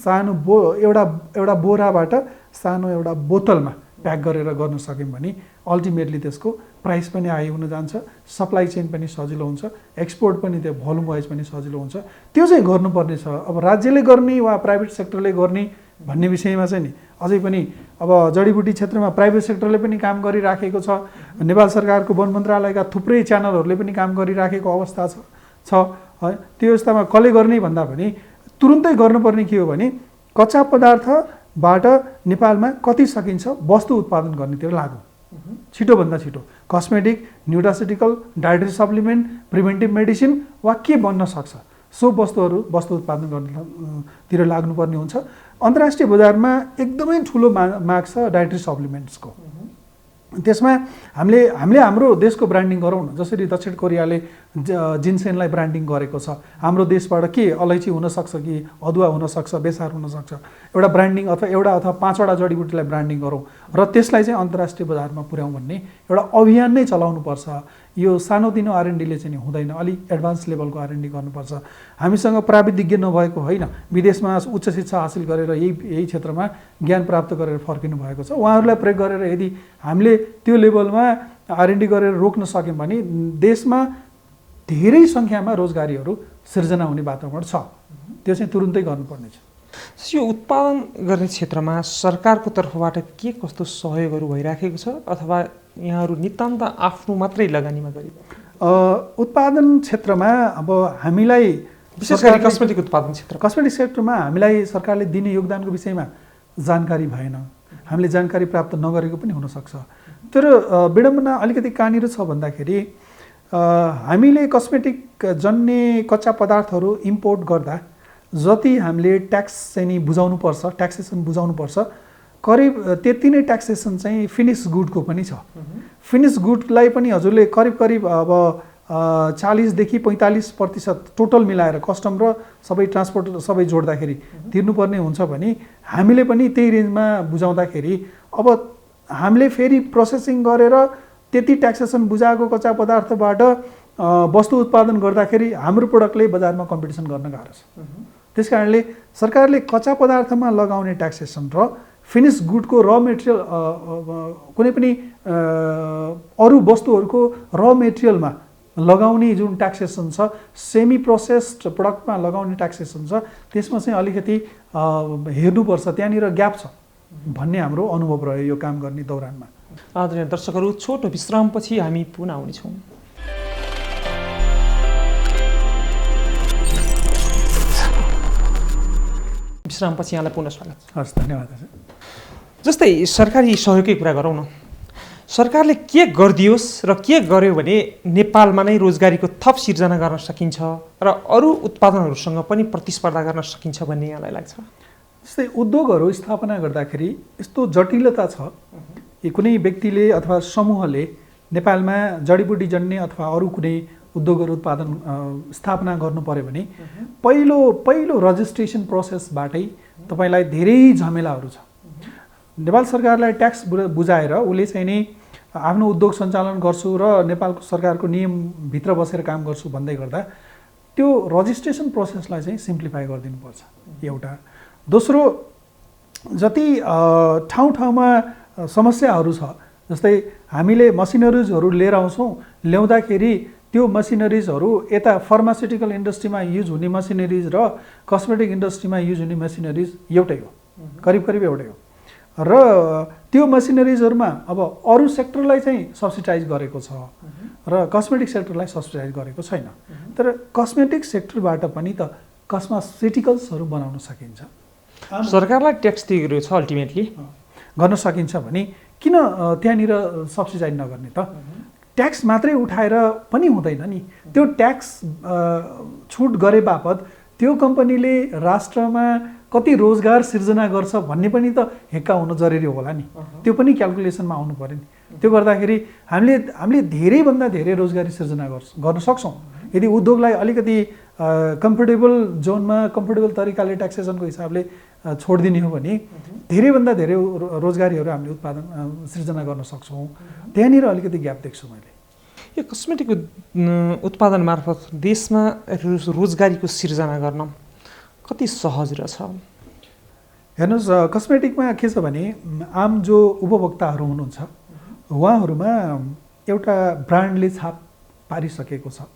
[SPEAKER 2] सानो एउटा बोराबाट सानो एउटा बोतलमा प्याक गरेर गर्न सक्यौँ भने अल्टिमेटली त्यसको प्राइस पनि हाई हुन जान्छ, सप्लाई चेन पनि सजिलो हुन्छ, एक्सपोर्ट पनि त्यो भोल्युम वाइज पनि सजिलो हुन्छ। त्यो चाहिँ गर्नुपर्ने छ। अब राज्यले गर्ने वा प्राइभेट सेक्टरले गर्ने भन्ने विषयमा चाहिँ नि अझै पनि अब जडीबुटी क्षेत्रमा प्राइभेट सेक्टरले पनि काम गरिराखेको छ। नेपाल सरकारको वन मन्त्रालयका थुप्रै च्यानलहरूले पनि काम गरिराखेको अवस्था छ है। त्यो अवस्थामा कसले गर्ने भन्दा पनि तुरुन्तै गर्नुपर्ने के हो भने कच्चा पदार्थबाट नेपालमा कति सकिन्छ वस्तु उत्पादन गर्नेतिर लागु, छिटोभन्दा छिटो। Cosmetic, nutraceutical, dietary supplement, preventive medicine वा के बन्न सक्छ सो वस्तु उत्पादन गर्नेतिर लाग्नुपर्ने हुन्छ। अन्तर्राष्ट्रिय बजारमा एकदमै ठुलो माग छ डायट्री सप्लिमेन्ट्सको। त्यसमा हामीले हाम्रो देशको ब्रान्डिङ गरौँ न। जसरी दक्षिण कोरियाले जिन्सेनलाई ब्रान्डिङ गरेको छ, हाम्रो देशबाट के अलैँची हुनसक्छ कि अदुवा हुनसक्छ, बेसार हुनसक्छ, एउटा ब्रान्डिङ एउटा अथवा 5वटा जडीबुटीलाई ब्रान्डिङ गरौँ र त्यसलाई चाहिँ अन्तर्राष्ट्रिय बजारमा पुर्याउँ भन्ने एउटा अभियान नै चलाउनुपर्छ। यो सानोतिनो R&Dले चाहिँ हुँदैन, अलिक एडभान्स लेभलको R&D गर्नुपर्छ। हामीसँग प्राविधिज्ञ नभएको होइन, विदेशमा उच्च शिक्षा हासिल गरेर यही क्षेत्रमा ज्ञान प्राप्त गरेर फर्किनु भएको छ। उहाँहरूलाई प्रयोग गरेर यदि हामीले त्यो लेभलमा R&D गरेर रोक्न सक्यौँ भने देशमा धेरै सङ्ख्यामा रोजगारीहरू सिर्जना हुने वातावरण छ। त्यो चाहिँ तुरुन्तै गर्नुपर्ने छ।
[SPEAKER 1] यो उत्पादन गर्ने क्षेत्रमा सरकारको तर्फबाट के कस्तो सहयोगहरू भइराखेको छ अथवा यहाँहरू नितान्त आफ्नो मात्रै लगानीमा गरिरहेको?
[SPEAKER 2] उत्पादन क्षेत्रमा अब हामीलाई
[SPEAKER 1] विशेष गरी कस्मेटिक उत्पादन क्षेत्र,
[SPEAKER 2] कस्मेटिक सेक्टरमा हामीलाई सरकारले दिने योगदानको विषयमा जानकारी भएन, हामीले जानकारी प्राप्त नगरेको पनि हुनसक्छ। तर विडम्बना अलिकति कहाँनिर छ भन्दाखेरि हामीले कस्मेटिक जन्य कच्चा पदार्थहरू इम्पोर्ट गर्दा जति हामीले ट्याक्स चाहिँ नि बुझाउनुपर्छ, ट्याक्सेसन बुझाउनुपर्छ, करिब त्यति नै ट्याक्सेसन चाहिँ फिनिस गुडको पनि छ। फिनिस गुडलाई पनि हजुरले करिब अब 40 देखि 45% टोटल मिलाएर कस्टम र सबै ट्रान्सपोर्ट सबै जोड्दाखेरि तिर्नुपर्ने हुन्छ भने हामीले पनि त्यही रेन्जमा बुझाउँदाखेरि अब हामीले फेरि प्रोसेसिङ गरेर त्यति ट्याक्सेसन बुझाएको कच्चा पदार्थबाट वस्तु उत्पादन गर्दाखेरि हाम्रो प्रोडक्टले बजारमा कम्पिटिसन गर्न गाह्रो छ। त्यस कारणले सरकारले कच्चा पदार्थमा लगाउने ट्याक्सेसन र फिनिस गुडको र मेटेरियल कुनै पनि अरू वस्तुहरूको र मेटेरियलमा लगाउने जुन ट्याक्सेसन छ, सेमी प्रोसेस्ड प्रडक्टमा लगाउने ट्याक्सेसन छ, त्यसमा चाहिँ अलिकति हेर्नुपर्छ, त्यहाँनिर ग्याप छ भन्ने हाम्रो अनुभव रह्यो यो काम गर्ने दौरानमा।
[SPEAKER 1] आदरणीय दर्शकहरू, छोटो विश्रामपछि हामी पुनः आउनेछौँ। विश्रामपछि यहाँलाई पुनः स्वागत।
[SPEAKER 2] हस्, धन्यवाद।
[SPEAKER 1] जस्तै सरकारी सहयोगकै कुरा गरौँ न। सरकारले के गरिदियोस् र के गर्यो भने नेपालमा नै रोजगारीको थप सिर्जना गर्न सकिन्छ र अरू उत्पादनहरूसँग पनि प्रतिस्पर्धा गर्न सकिन्छ भन्ने यहाँलाई लाग्छ?
[SPEAKER 2] जस्तै उद्योगहरू स्थापना गर्दाखेरि यस्तो जटिलता छ कि कुनै व्यक्तिले अथवा समूहले नेपालमा जडीबुटी जन्य अथवा अरू कुनै उद्योगहरू उत्पादन स्थापना गर्नु पर्यो भने पहिलो रजिस्ट्रेसन प्रोसेसबाटै तपाईँलाई धेरै झमेलाहरू छ। नेपाल सरकारलाई ट्याक्स बुझाएर उसले चाहिँ नि आफ्नो उद्योग सञ्चालन गर्छु र नेपालको सरकारको नियमभित्र बसेर काम गर्छु भन्दै गर्दा त्यो रजिस्ट्रेसन प्रोसेसलाई चाहिँ सिम्प्लिफाई गरिदिनुपर्छ एउटा। दोस्रो, जति ठाउँमा समस्याहरू छ, जस्तै हामीले मसिनरिजहरू लिएर आउँछौँ, ल्याउँदाखेरि त्यो मसिनरिजहरू यता फार्मास्युटिकल इन्डस्ट्रीमा युज हुने मसिनरिज र कस्मेटिक इन्डस्ट्रीमा युज हुने मसिनरिज एउटै हो, करिब एउटै हो। र त्यो मसिनरिजहरूमा अब अरू सेक्टरलाई चाहिँ सब्सिडाइज गरेको छ र कस्मेटिक सेक्टरलाई सब्सिडाइज गरेको छैन। तर कस्मेटिक सेक्टरबाट पनि त कस्मेटिकल्सहरू बनाउन सकिन्छ,
[SPEAKER 1] सरकारलाई ट्याक्स दिएको छ अल्टिमेटली
[SPEAKER 2] गर्न सकिन्छ भने किन त्यहाँनिर सब्सिडाइज नगर्ने त? ट्याक्स मात्रै उठाएर पनि हुँदैन नि, त्यो ट्याक्स छुट गरे बापत त्यो कम्पनीले राष्ट्रमा कति रोजगार सिर्जना गर्छ भन्ने पनि त हेक्का हुनु जरुरी होला नि, त्यो पनि क्यालकुलेसनमा आउनु पऱ्यो नि। त्यो गर्दाखेरि हामीले धेरैभन्दा धेरै रोजगारी सिर्जना गर्न सक्छौँ यदि उद्योगलाई अलिकति कम्फोर्टेबल जोनमा कम्फोर्टेबल तरिकाले ट्याक्सेसनको हिसाबले छोडिदिने हो भने धेरैभन्दा धेरै रोजगारीहरू हामीले सिर्जना गर्न सक्छौँ। त्यहाँनिर अलिकति ग्याप देख्छु मैले।
[SPEAKER 1] यो कस्मेटिक उत्पादन मार्फत देशमा रोजगारीको सिर्जना गर्न कति सहज रहेछ?
[SPEAKER 2] हेर्नुहोस्, कस्मेटिकमा के छ भने आम जो उपभोक्ताहरू हुनुहुन्छ उहाँहरूमा एउटा ब्रान्डले छाप पारिसकेको छ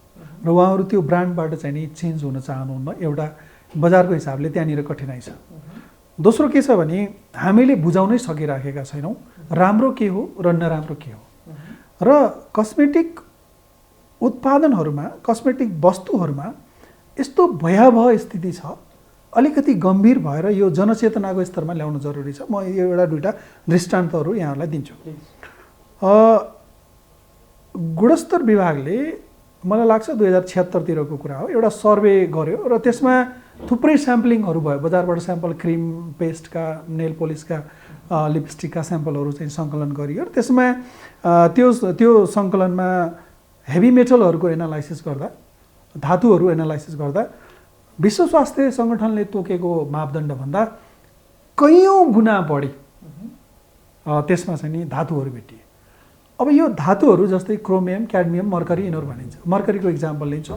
[SPEAKER 2] र उहाँहरू त्यो ब्रान्डबाट चाहिँ नि चेन्ज हुन चाहनुहुन्न। एउटा बजारको हिसाबले त्यहाँनिर कठिनाइ छ। दोस्रो के छ भने हामीले बुझाउनै सकिराखेका छैनौँ राम्रो के हो र नराम्रो के हो। र कस्मेटिक उत्पादनहरूमा कस्मेटिक वस्तुहरूमा यस्तो भयावह स्थिति छ, अलिकति गम्भीर भएर यो जनचेतनाको स्तरमा ल्याउन जरुरी छ। म एउटा दुईवटा दृष्टान्तहरू यहाँहरूलाई दिन्छु। गुणस्तर विभागले मलाई लाग्छ 2076तिरको कुरा हो, एउटा सर्वे गर्यो र त्यसमा थुप्रै स्याम्पलिङहरू भयो। बजारबाट स्याम्पल क्रिम, पेस्टका, नेल पोलिसका, लिपस्टिकका स्याम्पलहरू चाहिँ सङ्कलन गरियो र त्यसमा त्यो सङ्कलनमा हेभी मेटलहरूको एनालाइसिस गर्दा, धातुहरू एनालाइसिस गर्दा विश्व स्वास्थ्य सङ्गठनले तोकेको मापदण्डभन्दा कैयौँ गुणा बढी त्यसमा चाहिँ नि धातुहरू भेटिए। अब यो धातुहरू जस्तै क्रोमियम, क्याडमियम, मर्करी यिनीहरू भनिन्छ। मर्करीको इक्जाम्पल लिन्छ,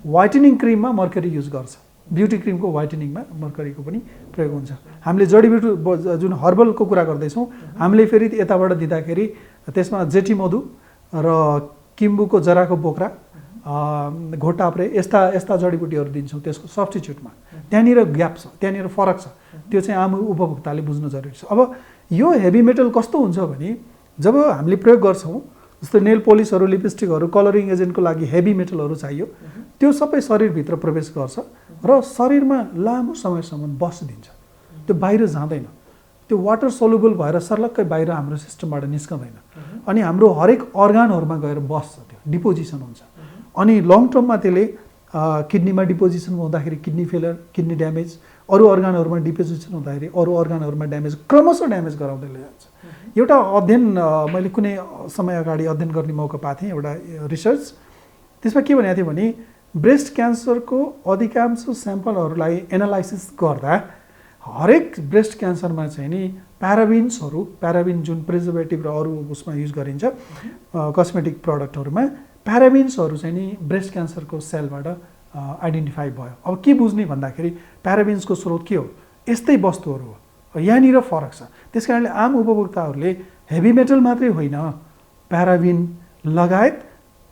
[SPEAKER 2] व्हाइटनिङ क्रिममा मर्करी युज गर्छ, ब्युटी क्रिमको व्हाइटनिङमा मर्करीको पनि प्रयोग हुन्छ। हामीले जडीबुटी जुन हर्बलको कुरा गर्दैछौँ, हामीले फेरि यताबाट दिँदाखेरि त्यसमा जेठी मधु र किम्बुको जराको बोक्रा, घोटाप्रे यस्ता जडीबुटीहरू दिन्छौँ त्यसको सब्स्टिच्युटमा। त्यहाँनिर ग्याप छ, त्यहाँनिर फरक छ, त्यो चाहिँ आम उपभोक्ताले बुझ्नु जरुरी छ। अब यो हेभी मेटल कस्तो हुन्छ भने जब हामीले प्रयोग गर्छौँ, जस्तै नेल पोलिसहरू, लिपस्टिकहरू, कलरिङ एजेन्टको लागि हेभी मेटलहरू चाहियो, त्यो सबै शरीरभित्र प्रवेश गर्छ र शरीरमा लामो समयसम्म बसिदिन्छ, त्यो बाहिर जाँदैन, त्यो वाटर सोल्युबल भएर सर्लक्कै बाहिर हाम्रो सिस्टमबाट निस्कँदैन अनि हाम्रो हरेक अर्गानहरूमा गएर बस्छ, त्यो डिपोजिसन हुन्छ। अनि लङ टर्ममा त्यसले किडनीमा डिपोजिसन हुँदाखेरि किडनी फेलर, किडनी ड्यामेज, अरू अर्गानहरूमा डिपोजिसन हुँदाखेरि अरू अर्गानहरूमा ड्यामेज, क्रमशः ड्यामेज गराउँदै जान्छ। एउटा अध्ययन मैले कुनै समय अगाडि अध्ययन गर्ने मौका पाएको थिएँ, एउटा रिसर्च, त्यसमा के भनेको थियो भने ब्रेस्ट क्यान्सरको अधिकांश स्याम्पलहरूलाई एनालाइसिस गर्दा हरेक ब्रेस्ट क्यान्सरमा चाहिँ नि प्याराबिन जुन प्रिजर्भेटिभ र अरू उसमा युज गरिन्छ कस्मेटिक प्रडक्टहरूमा, प्याराबिन्सहरू चाहिँ नि ब्रेस्ट क्यान्सरको सेलबाट आइडेन्टिफाई भयो। अब के बुझ्ने भन्दाखेरि प्याराबिन्सको स्रोत के हो? यस्तै वस्तुहरू हो, यहाँनिर फरक छ। त्यस कारणले आम उपभोक्ताहरूले हेभी मेटल मात्रै होइन, प्याराबिन लगायत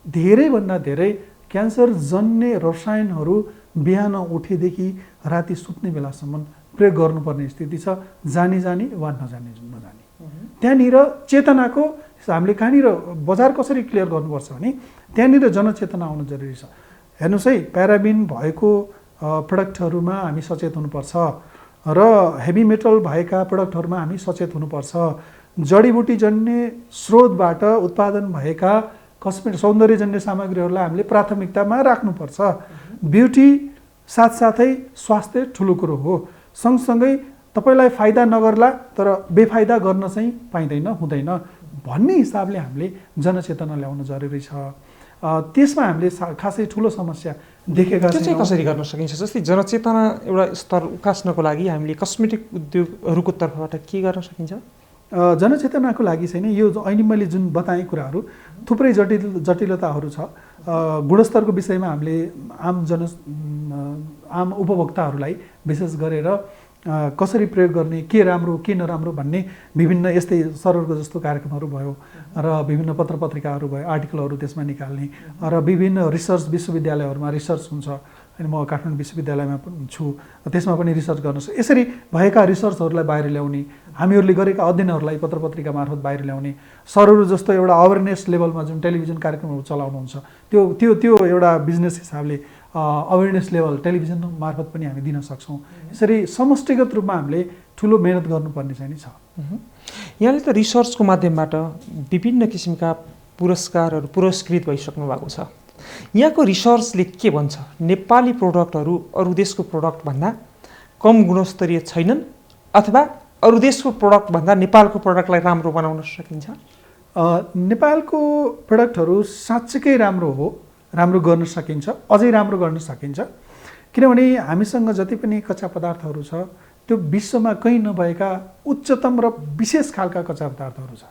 [SPEAKER 2] धेरैभन्दा धेरै क्यान्सर जन्य रसायनहरू बिहान उठेदेखि राति सुत्ने बेलासम्म प्रयोग गर्नुपर्ने स्थिति छ, जानी वा नजानी। त्यहाँनिर चेतनाको हामीले कहाँनिर बजार कसरी क्लियर गर्नुपर्छ भने त्यहाँनिर जनचेतना आउनु जरुरी छ। हेर्नुहोस् है, प्याराबिन भएको प्रडक्टहरूमा हामी सचेत हुनुपर्छ र हेभी मेटल भएका प्रडक्टहरूमा हामी सचेत हुनुपर्छ। जडीबुटीजन्य स्रोतबाट उत्पादन भएका कस्मेटिक सौन्दर्यजन्य सामग्रीहरूलाई हामीले प्राथमिकतामा राख्नुपर्छ। ब्युटी साथसाथै स्वास्थ्य ठुलो कुरो हो, सँगसँगै तपाईँलाई फाइदा नगर्ला तर बेफाइदा गर्न चाहिँ पाइँदैन, हुँदैन भन्ने हिसाबले हामीले जनचेतना ल्याउन जरुरी छ। त्यसमा हामीले खासै ठुलो समस्या देखेका छौँ।
[SPEAKER 1] त्यो चाहिँ कसरी गर्न सकिन्छ? जस्तै जनचेतना एउटा स्तर उकास्नको लागि हामीले कस्मेटिक उद्योगहरूको तर्फबाट के गर्न सकिन्छ?
[SPEAKER 2] जनचेतनाको लागि चाहिँ नि यो अहिले मैले जुन बताएँ कुराहरू थुप्रै जटिलताहरू छ। गुणस्तरको विषयमा हामीले आम उपभोक्ताहरूलाई विशेष गरेर कसरी प्रयोग गर्ने, के राम्रो के नराम्रो भन्ने विभिन्न यस्तै सररको जस्तो कार्यक्रमहरू भयो र विभिन्न पत्र पत्रिकाहरू भयो, आर्टिकलहरू त्यसमा निकाल्ने र विभिन्न रिसर्च विश्वविद्यालयहरूमा रिसर्च हुन्छ, अनि म काठमाडौँ विश्वविद्यालयमा पनि छु, त्यसमा पनि रिसर्च गर्न यसरी भएका रिसर्चहरूलाई बाहिर ल्याउने, हामीहरूले गरेका अध्ययनहरूलाई पत्र पत्रिका मार्फत बाहिर ल्याउने, सरहरू जस्तो एउटा अवेरनेस लेभलमा जुन टेलिभिजन कार्यक्रमहरू चलाउनुहुन्छ त्यो त्यो त्यो एउटा बिजनेस हिसाबले अवेरनेस लेभल टेलिभिजन मार्फत पनि हामी दिन सक्छौँ। यसरी समष्टिगत रूपमा हामीले ठुलो मेहनत गर्नुपर्ने चाहिँ नि छ।
[SPEAKER 1] यहाँले त रिसर्चको माध्यमबाट विभिन्न किसिमका पुरस्कारहरू पुरस्कृत भइसक्नु भएको छ। यहाँको रिसर्चले के भन्छ? नेपाली प्रोडक्टहरू अरू देशको प्रोडक्टभन्दा कम गुणस्तरीय छैनन् अथवा अरू देशको प्रोडक्टभन्दा नेपालको प्रोडक्टलाई राम्रो बनाउन सकिन्छ?
[SPEAKER 2] नेपालको प्रोडक्टहरू साँच्चैकै राम्रो हो, राम्रो गर्न सकिन्छ, अझै राम्रो गर्न सकिन्छ। किनभने हामीसँग जति पनि कच्चा पदार्थहरू छ त्यो विश्वमा कहीँ नभएका उच्चतम र विशेष खालका कच्चा पदार्थहरू छ।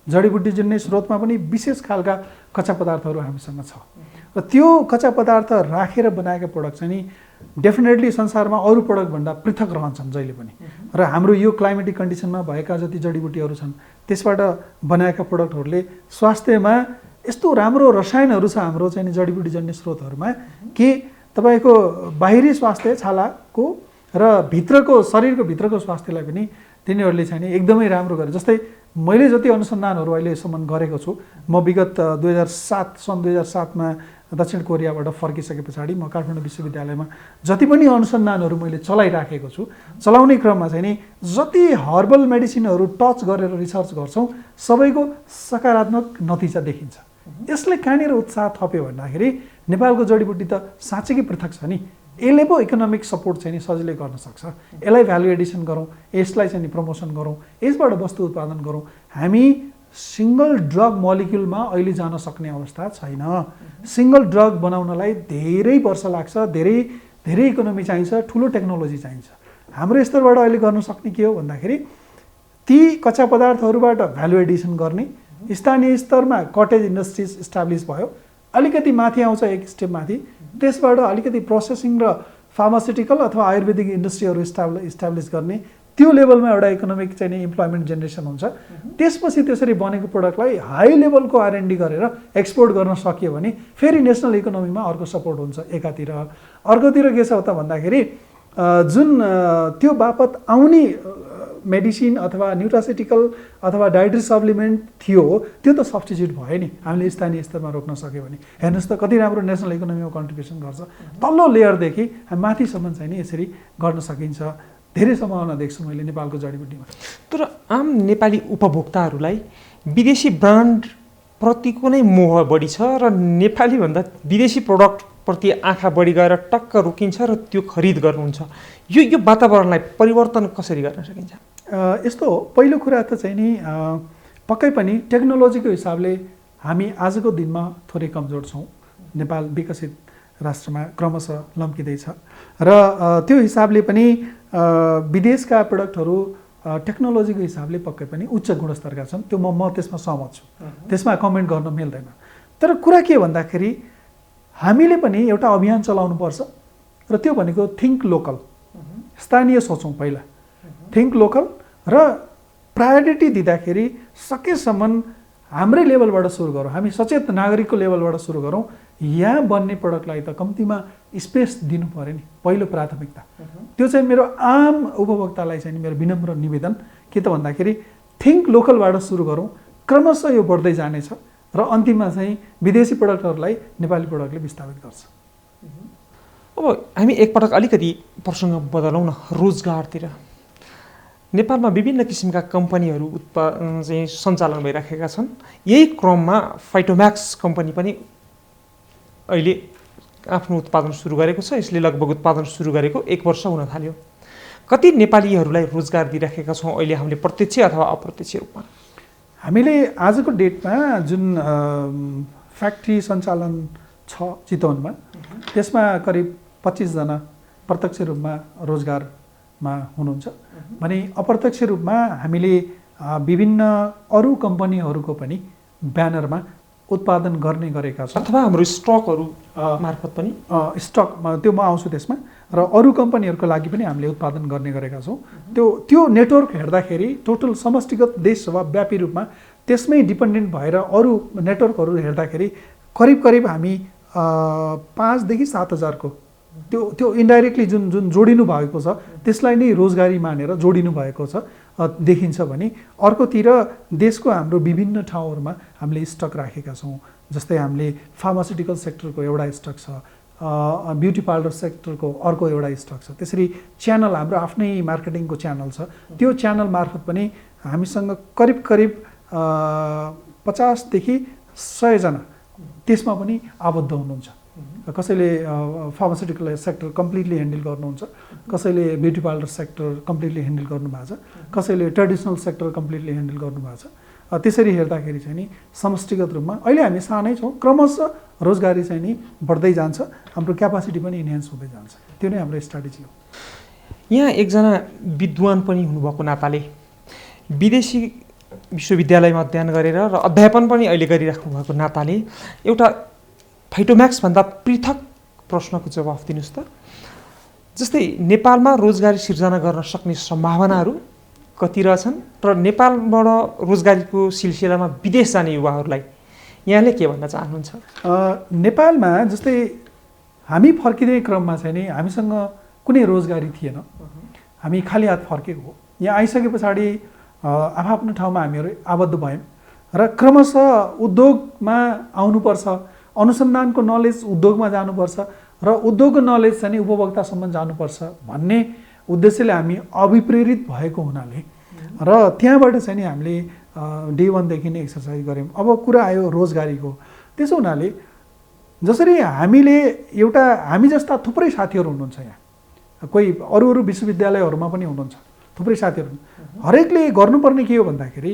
[SPEAKER 2] जडीबुटीजन्य स्रोतमा पनि विशेष खालका कच्चा पदार्थहरू हामीसँग छ र त्यो कच्चा पदार्थ राखेर बनाएका प्रोडक्ट चाहिँ नि डेफिनेटली संसारमा अरू प्रोडक्टभन्दा पृथक रहन्छन् जहिले पनि। र हाम्रो यो क्लाइमेटिक कन्डिसनमा भएका जति जडीबुटीहरू छन् त्यसबाट बनाएका प्रोडक्टहरूले स्वास्थ्यमा यस्तो राम्रो रसायनहरू छ हाम्रो चाहिँ नि जडीबुटीजन्य स्रोतहरूमा कि तपाईँको बाहिरी स्वास्थ्य छालाको र भित्रको शरीरको भित्रको स्वास्थ्यलाई पनि तिनीहरूले चाहिँ नि एकदमै राम्रो गरे। जस्तै मैले जति अनुसन्धानहरू अहिलेसम्म गरेको छु, म विगत सन् 2007मा दक्षिण कोरियाबाट फर्किसके पछाडि म काठमाडौँ विश्वविद्यालयमा जति पनि अनुसन्धानहरू मैले चलाइराखेको छु, चलाउने क्रममा चाहिँ नि जति हर्बल मेडिसिनहरू टच गरेर रिसर्च गर्छौँ सबैको सकारात्मक नतिजा देखिन्छ। यसले कहाँनिर उत्साह थप्यो भन्दाखेरि नेपालको जडीबुटी त साँच्चै पृथक छ नि, यसले पो इकोनोमिक सपोर्ट चाहिँ नि सजिलै गर्न सक्छ। यसलाई भ्यालु एडिसन गरौँ, यसलाई चाहिँ नि प्रमोसन गरौँ, यसबाट वस्तु उत्पादन गरौँ। हामी सिङ्गल ड्रग मोलिक्युलमा अहिले जान सक्ने अवस्था छैन। सिङ्गल ड्रग बनाउनलाई धेरै वर्ष लाग्छ, धेरै धेरै इकोनोमी चाहिन्छ, ठुलो टेक्नोलोजी चाहिन्छ। हाम्रो स्तरबाट अहिले गर्न सक्ने के हो भन्दाखेरि ती कच्चा पदार्थहरूबाट भ्यालु एडिसन गर्ने, स्थानीय स्तरमा कटेज इन्डस्ट्रिज इस्टाब्लिस भयो, अलिकति माथि आउँछ एक स्टेप माथि, त्यसबाट अलिकति प्रोसेसिङ र फार्मास्युटिकल अथवा आयुर्वेदिक इन्डस्ट्रीहरू इस्टाब्लिस गर्ने, त्यो लेभलमा एउटा इकोनोमिक चाहिँ नि इम्प्लोइमेन्ट जेनेरेसन हुन्छ। त्यसपछि त्यसरी बनेको प्रोडक्टलाई हाई लेभलको R&D गरेर एक्सपोर्ट गर्न सकियो भने फेरि नेसनल इकोनोमीमा अर्को सपोर्ट हुन्छ एकातिर। अर्कोतिर के छ त भन्दाखेरि जुन त्यो बापत आउने मेडिसिन अथवा न्युट्रासिटिकल अथवा डाइट्री सप्लिमेन्ट थियो त्यो त सब्स्टिट्युट भयो नि, हामीले स्थानीय स्तरमा रोक्न सक्यो भने। हेर्नुहोस् त कति राम्रो नेसनल इकोनोमीमा कन्ट्रिब्युसन गर्छ। तल्लो लेयरदेखि माथिसम्म चाहिँ नि यसरी गर्न सकिन्छ। धेरै सम्भावना देख्छु मैले नेपालको जडीबुटीमा।
[SPEAKER 1] तर आम नेपाली उपभोक्ताहरूलाई विदेशी ब्रान्ड प्रतिको नै मोह बढी छ र नेपालीभन्दा विदेशी प्रडक्टप्रति आँखा बढी गएर टक्क रोकिन्छ र त्यो खरिद गर्नुहुन्छ। यो वातावरणलाई परिवर्तन कसरी गर्न सकिन्छ?
[SPEAKER 2] यस्तो हो, पहिलो कुरा त चाहिँ नि पक्कै पनि टेक्नोलोजीको हिसाबले हामी आजको दिनमा थोरै कमजोर छौँ। नेपाल विकसित राष्ट्रमा क्रमशः लम्किँदैछ र त्यो हिसाबले पनि विदेशका प्रडक्टहरू टेक्नोलोजीको हिसाबले पक्कै पनि उच्च गुणस्तरका छन्। त्यो म त्यसमा सहमत छु, त्यसमा कमेन्ट गर्न मिल्दैन। तर कुरा के भन्दाखेरि हामीले पनि एउटा अभियान चलाउनुपर्छ र त्यो भनेको थिङ्क लोकल, स्थानीय सोचौँ पहिला, थिङ्क लोकल र प्रायोरिटी दिँदाखेरि सकेसम्म हाम्रै लेभलबाट सुरु गरौँ, हामी सचेत नागरिकको लेभलबाट सुरु गरौँ। यहाँ बन्ने प्रडक्टलाई त कम्तीमा स्पेस दिनु पऱ्यो नि, पहिलो प्राथमिकता। त्यो चाहिँ मेरो आम उपभोक्तालाई चाहिँ मेरो विनम्र निवेदन के त भन्दाखेरि थिङ्क लोकलबाट सुरु गरौँ, क्रमशः यो बढ्दै जानेछ र अन्तिममा चाहिँ विदेशी प्रडक्टहरूलाई नेपाली प्रडक्टले विस्थापित गर्छ।
[SPEAKER 1] अब हामी एकपटक अलिकति प्रसङ्ग बदलौँ न, रोजगारतिर। नेपालमा विभिन्न किसिमका कम्पनीहरू चाहिँ सञ्चालन भइराखेका छन्। यही क्रममा फाइटोम्याक्स कम्पनी पनि अहिले आफ्नो उत्पादन सुरु गरेको छ। यसले लगभग उत्पादन सुरु गरेको 1 वर्ष हुन थाल्यो। कति नेपालीहरूलाई रोजगार दिइराखेका छौँ अहिले हामीले प्रत्यक्ष अथवा अप्रत्यक्ष रूपमा?
[SPEAKER 2] हामीले आजको डेटमा जुन फ्याक्ट्री सञ्चालन छ चितवनमा, त्यसमा करिब 25 जना प्रत्यक्ष रूपमा रोजगारमा हुनुहुन्छ भने अप्रत्यक्ष रूपमा हामीले विभिन्न अरू कम्पनीहरूको पनि ब्यानरमा उत्पादन गर्ने गरेका छौँ
[SPEAKER 1] अथवा हाम्रो स्टकहरू मार्फत पनि
[SPEAKER 2] स्टकमा त्यो म आउँछु त्यसमा। र अरू कम्पनीहरूको लागि पनि हामीले उत्पादन गर्ने गरेका छौँ। त्यो नेटवर्क हेर्दाखेरि टोटल समष्टिगत देशव्यापी रूपमा त्यसमै डिपेन्डेन्ट भएर अरू नेटवर्कहरू हेर्दाखेरि करिब हामी 5 देखि 7 हजारको त्यो इन्डाइरेक्टली जुन जुन जोडिनु भएको छ त्यसलाई नै रोजगारी मानेर जोडिनु भएको छ देखिन्छ भने अर्कोतिर देशको हाम्रो विभिन्न ठाउँहरूमा हामीले स्टक राखेका छौँ। जस्तै हामीले फार्मास्युटिकल सेक्टरको एउटा स्टक छ, ब्युटी पार्लर सेक्टरको अर्को एउटा स्टक छ। त्यसरी च्यानल हाम्रो आफ्नै मार्केटिङको च्यानल छ। त्यो च्यानल मार्फत पनि हामीसँग करिब करिब 50 देखि 100 जना त्यसमा पनि आबद्ध हुनुहुन्छ। कसैले फार्मास्युटिकल सेक्टर कम्प्लिटली ह्यान्डल गर्नुहुन्छ, कसैले beauty parlour sector completely handle गर्नुभएको छ, कसैले ट्रेडिसनल सेक्टर कम्प्लिटली ह्यान्डल गर्नुभएको छ। त्यसरी हेर्दाखेरि चाहिँ नि समष्टिगत रूपमा अहिले हामी सानै छौँ, क्रमशः रोजगारी चाहिँ नि बढ्दै जान्छ, हाम्रो क्यापासिटी पनि इन्हान्स हुँदै जान्छ। त्यो नै हाम्रो स्ट्राटेजी हो।
[SPEAKER 1] यहाँ एकजना विद्वान पनि हुनुभएको नाताले विदेशी विश्वविद्यालयमा अध्ययन गरेर र अध्यापन पनि अहिले गरिराख्नु भएको नाताले एउटा फाइटोम्याक्सभन्दा पृथक प्रश्नको जवाफ दिनुहोस् त। जस्तै नेपालमा रोजगारी सिर्जना गर्न सक्ने सम्भावनाहरू कति रहेछन् र नेपालबाट रोजगारीको सिलसिलामा विदेश जाने युवाहरूलाई यहाँले के भन्न चाहनुहुन्छ?
[SPEAKER 2] नेपालमा जस्तै हामी फर्किने क्रममा चाहिँ नि हामीसँग कुनै रोजगारी थिएन, हामी खाली हात फर्केको हो। यहाँ आइसके पछाडि आफ्नो ठाउँमा हामीहरू आबद्ध भयौँ र क्रमशः उद्योगमा आउनुपर्छ, अनुसन्धानको नलेज उद्योगमा जानुपर्छ र उद्योगको नलेज चाहिँ उपभोक्तासम्म जानुपर्छ भन्ने उद्देश्यले हामी अभिप्रेरित भएको हुनाले र त्यहाँबाट चाहिँ नि हामीले डे 1 देखि नै एक्सर्साइज गऱ्यौँ। अब कुरा आयो रोजगारीको। त्यसो हुनाले जसरी हामीले हामी जस्ता थुप्रै साथीहरू हुनुहुन्छ, यहाँ कोही अरू विश्वविद्यालयहरूमा पनि हुनुहुन्छ, थुप्रै साथीहरू। हरेकले गर्नुपर्ने के हो भन्दाखेरि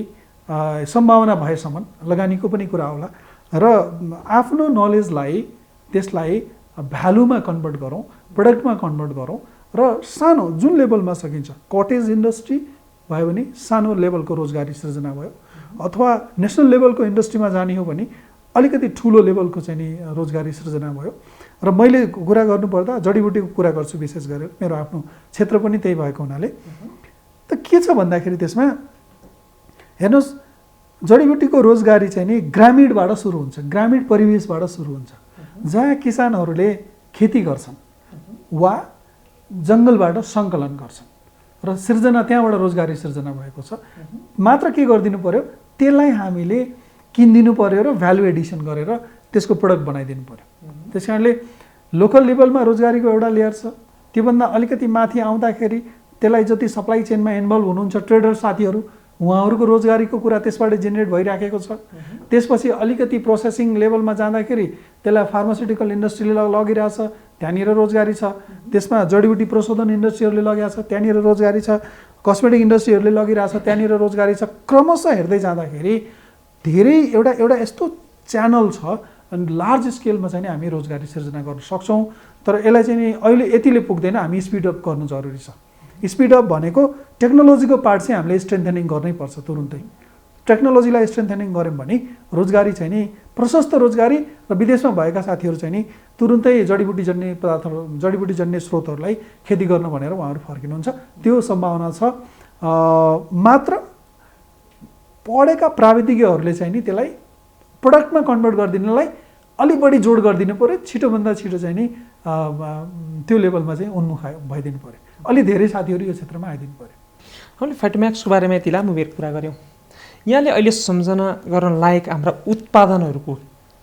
[SPEAKER 2] सम्भावना भएसम्म लगानीको पनि कुरा होला र आफ्नो नलेजलाई त्यसलाई भ्यालुमा कन्भर्ट गरौँ, प्रडक्टमा कन्भर्ट गरौँ र सानो जुन लेभलमा सकिन्छ, कटेज इन्डस्ट्री भयो भने सानो लेभलको रोजगारी सृजना भयो, अथवा नेसनल लेभलको इन्डस्ट्रीमा जाने हो भने अलिकति ठुलो लेभलको चाहिँ नि रोजगारी सृजना भयो। र मैले कुरा गर्नुपर्दा जडीबुटीको कुरा गर्छु विशेष गरेर, मेरो आफ्नो क्षेत्र पनि त्यही भएको हुनाले। त के छ भन्दाखेरि त्यसमा हेर्नुहोस्, जडीबुटीको रोजगारी चाहिँ नि ग्रामीणबाट सुरु हुन्छ, ग्रामीण परिवेशबाट सुरु हुन्छ, जहाँ किसानहरूले खेती गर्छन् वा जङ्गलबाट सङ्कलन गर्छन् र सिर्जना त्यहाँबाट रोजगारी सिर्जना भएको छ। मात्र के गरिदिनु पर्यो, त्यसलाई हामीले किनिदिनु पर्यो र भ्यालु एडिसन गरेर त्यसको प्रडक्ट बनाइदिनु पर्यो। त्यस कारणले लोकल लेभलमा रोजगारीको एउटा लेयर छ। त्योभन्दा अलिकति माथि आउँदाखेरि त्यसलाई जति सप्लाई चेनमा इन्भल्भ हुनुहुन्छ ट्रेडर साथीहरू, उहाँहरूको रोजगारीको कुरा त्यसबाट जेनेरेट भइराखेको छ। त्यसपछि अलिकति प्रोसेसिङ लेभलमा जाँदाखेरि त्यसलाई फार्मास्युटिकल इन्डस्ट्रीले लगिरहेछ, त्यहाँनिर रोजगारी छ। त्यसमा जडीबुटी प्रशोधन इन्डस्ट्रीहरूले लगाएको छ, त्यहाँनिर रोजगारी छ। कस्मेटिक इन्डस्ट्रीहरूले लगिरहेछ, त्यहाँनिर रोजगारी छ। क्रमशः हेर्दै जाँदाखेरि धेरै एउटा यस्तो च्यानल छ, अनि लार्ज स्केलमा चाहिँ हामी रोजगारी सिर्जना गर्न सक्छौँ। तर यसलाई चाहिँ नि अहिले यतिले पुग्दैन, हामी स्पिडअप गर्नु जरुरी छ। स्पिडअप भनेको टेक्नोलोजीको पार्ट चाहिँ हामीले स्ट्रेन्थनिङ गर्नैपर्छ तुरुन्तै। टेक्नोलोजीलाई स्ट्रेन्थनिङ गऱ्यौँ भने रोजगारी चाहिँ नि प्रशस्त रोजगारी र विदेशमा भएका साथीहरू चाहिँ नि तुरुन्तै जडीबुटीजन्य पदार्थहरू, जडीबुटीजन्य स्रोतहरूलाई खेती गर्न भनेर उहाँहरू फर्किनुहुन्छ। त्यो सम्भावना छ। मात्र पढेका प्राविधिकहरूले चाहिँ नि त्यसलाई प्रडक्टमा कन्भर्ट गरिदिनलाई अलिक बढी जोड गरिदिनु पऱ्यो, छिटोभन्दा छिटो चाहिँ नि त्यो लेभलमा चाहिँ उन्मुख भइदिनु पऱ्यो। अलि धेरै साथीहरू यो क्षेत्रमा आइदिनु पऱ्यो।
[SPEAKER 1] हामीले फाइटोम्याक्सको बारेमा यति लामो बेर कुरा गऱ्यौँ। यहाँले अहिले सम्झना गर्न लायक हाम्रा उत्पादनहरूको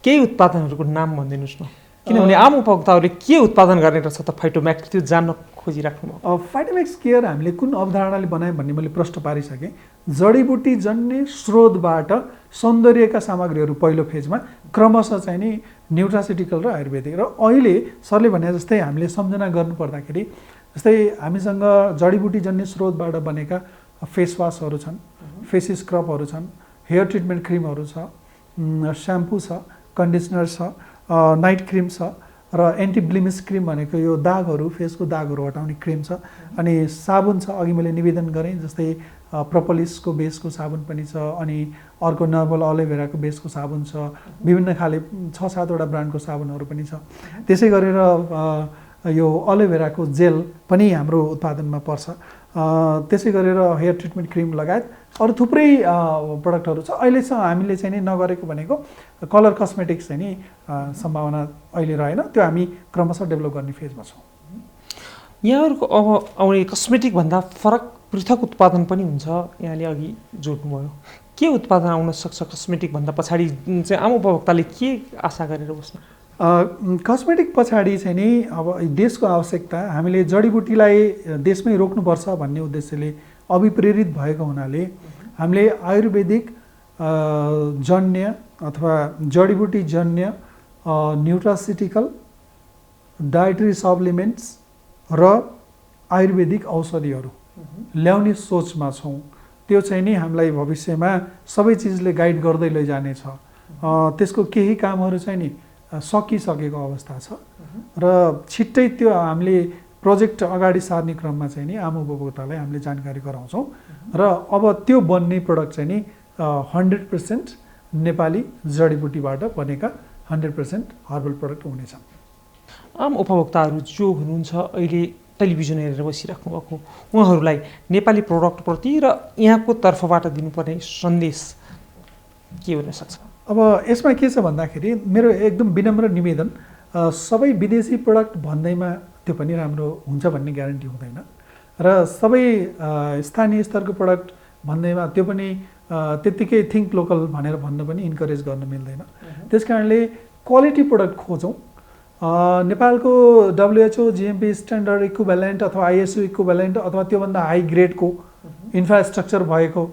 [SPEAKER 1] केही उत्पादनहरूको नाम भनिदिनुहोस् न, किनभने आम उपभोक्ताहरूले के उत्पादन गर्ने रहेछ त फाइटोम्याक्स त्यो जान्न खोजिराख्नु।
[SPEAKER 2] फाइटोम्याक्स केयर हामीले कुन अवधारणाले बनायौँ भन्ने मैले प्रश्न पारिसकेँ। जडीबुटीजन्य स्रोतबाट सौन्दर्यका सामग्रीहरू पहिलो फेजमा, क्रमशः चाहिँ नि न्युट्रासिटिकल र आयुर्वेदिक। र अहिले सरले भने जस्तै हामीले सम्झना गर्नुपर्दाखेरि जस्तै हामीसँग जडीबुटीजन्य स्रोतबाट बनेका फेस वासहरू छन्, फेस स्क्रबहरू छन्, हेयर ट्रिटमेन्ट क्रिमहरू छ, स्याम्पू छ, कन्डिसनर छ, नाइट क्रिम छ र एन्टी ब्लिमिस क्रिम भनेको यो दागहरू, फेसको दागहरू हटाउने क्रिम छ। अनि साबुन छ, अघि मैले निवेदन गरेँ जस्तै प्रोपोलिसको बेसको साबुन पनि छ, अनि अर्को नर्मल अलोभेराको बेसको साबुन छ, विभिन्न खाले 6-7वटा ब्रान्डको साबुनहरू पनि छ। त्यसै गरेर यो अलोभेराको जेल पनि हाम्रो उत्पादनमा पर्छ। त्यसै गरेर हेयर ट्रिटमेन्ट क्रिम लगायत अरू थुप्रै प्रडक्टहरू छ। अहिलेसम्म हामीले चाहिँ नि नगरेको भनेको कलर कस्मेटिक्स चाहिँ नि सम्भावना अहिले रहेन, त्यो हामी क्रमशः डेभलप गर्ने फेजमा छौँ।
[SPEAKER 1] यहाँहरूको अब आउने कस्मेटिक भन्दा फरक पृथक उत्पादन पनि हुन्छ, यहाँले अघि जोड्नुभयो। के उत्पादन आउन सक्छ कस्मेटिक भन्दा पछाडि चाहिँ आम उपभोक्ताले के आशा गरेर बस्नु?
[SPEAKER 2] कस्मेटिक पछाडि चाहिँ नि अब देशको आवश्यकता, हामीले जडीबुटीलाई देशमै रोक्नुपर्छ भन्ने उद्देश्यले अभिप्रेरित भएको हुनाले हामीले आयुर्वेदिक जन्य अथवा जडीबुटी जन्य न्युट्रासिटिकल, डायट्री सप्लिमेन्ट्स र आयुर्वेदिक औषधिहरू ल्याउने सोचमा छौँ। त्यो चाहिँ नि हामीलाई भविष्यमा सबै चिजले गाइड गर्दै लैजानेछ। त्यसको केही कामहरू चाहिँ नि सकिसकेको अवस्था छ र छिट्टै त्यो हामीले प्रोजेक्ट अगाडि सार्ने क्रममा चाहिँ नि आम उपभोक्तालाई हामीले जानकारी गराउँछौँ र अब त्यो बन्ने प्रडक्ट चाहिँ नि 100% नेपाली जडीबुटीबाट बनेका 100% हर्बल प्रडक्ट हुनेछन्।
[SPEAKER 1] आम उपभोक्ताहरू जो हुनुहुन्छ अहिले टेलिभिजन हेरेर बसिराख्नु भएको, उहाँहरूलाई नेपाली प्रोडक्टप्रति र यहाँको तर्फबाट दिनुपर्ने सन्देश के हुन सक्छ?
[SPEAKER 2] अब यसमा के छ भन्दाखेरि मेरो एकदम विनम्र निवेदन, सबै विदेशी प्रडक्ट भन्दैमा त्यो पनि राम्रो हुन्छ भन्ने ग्यारेन्टी हुँदैन र सबै स्थानीय स्तरको प्रडक्ट भन्दैमा त्यो पनि त्यत्तिकै थिङ्क लोकल भनेर भन्न पनि इन्करेज गर्न मिल्दैन। त्यस कारणले क्वालिटी प्रडक्ट खोजौँ। नेपालको WHO GMP स्ट्यान्डर्ड इक्विभ्यालेन्ट अथवा ISO इक्विभ्यालेन्ट अथवा त्योभन्दा हाई ग्रेडको इन्फ्रास्ट्रक्चर भएको,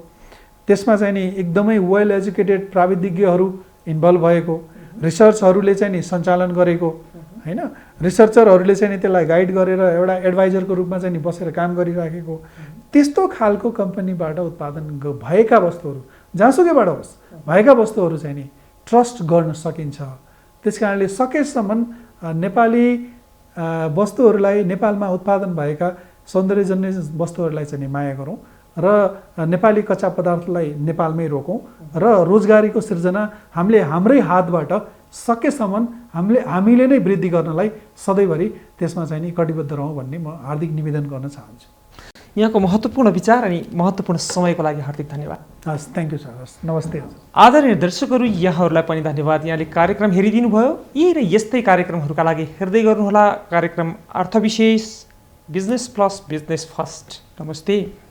[SPEAKER 2] त्यसमा चाहिँ नि एकदमै वेल एजुकेटेड प्राविधिज्ञहरू इन्भल्भ भएको, रिसर्चहरूले चाहिँ नि सञ्चालन गरेको हैन, रिसर्चरहरूले चाहिँ नि त्यसलाई गाइड गरेर एउटा एडभाइजरको रूपमा चाहिँ नि बसेर काम गरिराखेको, त्यस्तो खालको कम्पनीबाट उत्पादन भएका वस्तुहरू जहाँसुकैबाट होस् भएका वस्तुहरू चाहिँ नि ट्रस्ट गर्न सकिन्छ। त्यस कारणले सकेसम्म नेपाली वस्तुहरूलाई, नेपालमा उत्पादन भएका सौन्दर्यजन्य वस्तुहरूलाई चाहिँ नि माया गरौँ र नेपाली कच्चा पदार्थलाई नेपालमै रोकौँ र रोजगारीको सृजना हामीले हाम्रै हातबाट सकेसम्म हामीले नै वृद्धि गर्नलाई सधैँभरि त्यसमा चाहिँ नि कटिबद्ध रहौँ भन्ने म हार्दिक निवेदन गर्न चाहन्छु।
[SPEAKER 1] यहाँको महत्त्वपूर्ण विचार अनि महत्त्वपूर्ण समयको लागि हार्दिक धन्यवाद।
[SPEAKER 2] हस्, थ्याङ्क यू सर। हस्, नमस्ते हजुर।
[SPEAKER 1] आदरणीय दर्शकहरू, यहाँहरूलाई पनि धन्यवाद, यहाँले कार्यक्रम हेरिदिनु भयो। यही र यस्तै कार्यक्रमहरूका लागि हेर्दै गर्नुहोला कार्यक्रम अर्थविशेष, बिजनेस प्लस बिजनेस फर्स्ट। नमस्ते।